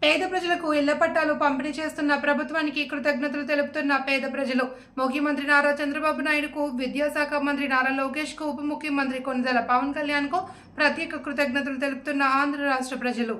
పేద ప్రజలకు ఇళ్ల పట్టాలు పంపిణీ చేస్తున్న ప్రభుత్వానికి కృతజ్ఞతలు తెలుపుతున్న పేద ప్రజలు ముఖ్యమంత్రి నారా చంద్రబాబు నాయుడుకు, విద్యాశాఖ మంత్రి నారా లోకేష్ కు, ఉప ముఖ్యమంత్రి కొణిదెల పవన్ కళ్యాణ్ కు ప్రత్యేక కృతజ్ఞతలు తెలుపుతున్న ఆంధ్ర రాష్ట్ర ప్రజలు.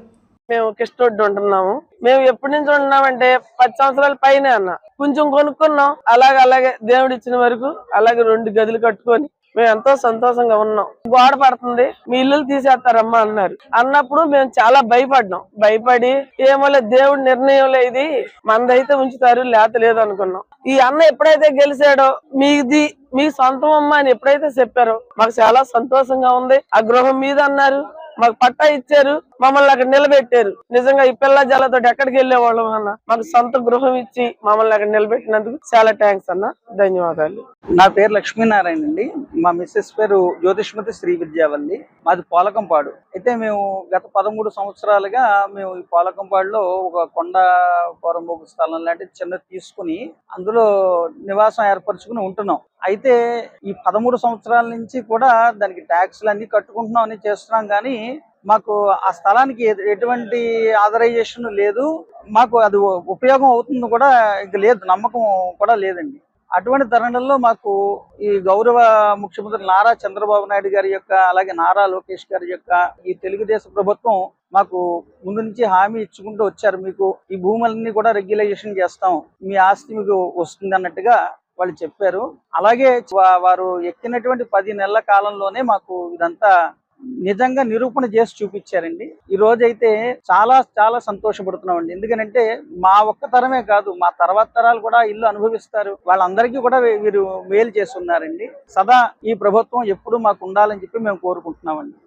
మేము కిష్టోడ్డు ఉంటున్నాము. మేము ఎప్పటి నుంచి ఉంటున్నామంటే 10 సంవత్సరాల పైన అన్న కొంచెం కొనుక్కున్నాం. అలాగే దేవుడు ఇచ్చిన వరకు అలాగే 2 గదులు కట్టుకొని మేము ఎంతో సంతోషంగా ఉన్నాం. గోడ పడుతుంది, మీ ఇల్లు తీసేస్తారమ్మా అన్నారు. అన్నప్పుడు మేము చాలా భయపడ్డాం. భయపడి ఏమోలే దేవుడి నిర్ణయంలో ఇది మందైతే ఉంచుతారు, లేత లేదు అనుకున్నాం. ఈ అన్న ఎప్పుడైతే గెలిచాడో మీది మీ సొంతం అమ్మ అని ఎప్పుడైతే చెప్పారో మాకు చాలా సంతోషంగా ఉంది. ఆ గృహం మీద అన్నారు, మాకు పట్టా ఇచ్చారు, మమ్మల్ని అక్కడ నిలబెట్టారు. నిజంగా ఈ పిల్ల జల్లతో ఎక్కడికి వెళ్ళేవాళ్ళం అన్న, మాకు సొంత గృహం ఇచ్చి మమ్మల్ని అక్కడ నిలబెట్టినందుకు చాలా థ్యాంక్స్ అన్న, ధన్యవాదాలు. నా పేరు లక్ష్మీనారాయణ అండి. మా మిస్సెస్ పేరు జ్యోతిష్మతి శ్రీ విద్యావల్లి. మాది పోలకంపాడు. అయితే మేము గత 13 సంవత్సరాలుగా మేము ఈ పోలకంపాడులో ఒక కొండ పొరంబోకు స్థలం లాంటి చిన్నది తీసుకుని అందులో నివాసం ఏర్పరచుకుని ఉంటున్నాం. అయితే ఈ 13 సంవత్సరాల నుంచి కూడా దానికి ట్యాక్స్లు అన్ని కట్టుకుంటున్నాం అని చేస్తున్నాం, కానీ మాకు ఆ స్థలానికి ఎటువంటి ఆథరైజేషన్ లేదు. మాకు అది ఉపయోగం అవుతుంది కూడా ఇంక లేదు, నమ్మకం కూడా లేదండి. అటువంటి తరుణంలో మాకు ఈ గౌరవ ముఖ్యమంత్రి నారా చంద్రబాబు నాయుడు గారి యొక్క, అలాగే నారా లోకేష్ గారి యొక్క ఈ తెలుగుదేశం ప్రభుత్వం మాకు ముందు నుంచి హామీ ఇచ్చుకుంటూ వచ్చారు. మీకు ఈ భూములన్నీ కూడా రెగ్యులైజేషన్ చేస్తాం, మీ ఆస్తి మీకు వస్తుంది అన్నట్టుగా వాళ్ళు చెప్పారు. అలాగే వారు ఎక్కినటువంటి 10 నెలల కాలంలోనే మాకు ఇదంతా నిజంగా నిరూపణ చేసి చూపించారండి. ఈ రోజైతే చాలా చాలా సంతోషపడుతున్నామండి. ఎందుకంటే మా ఒక్క తరమే కాదు, మా తర్వాత తరాలు కూడా ఇల్లు అనుభవిస్తారు. వాళ్ళందరికీ కూడా వీరు మేలు చేస్తున్నారండి. సదా ఈ ప్రభుత్వం ఎప్పుడు మాకు ఉండాలని చెప్పి మేము కోరుకుంటున్నామండి.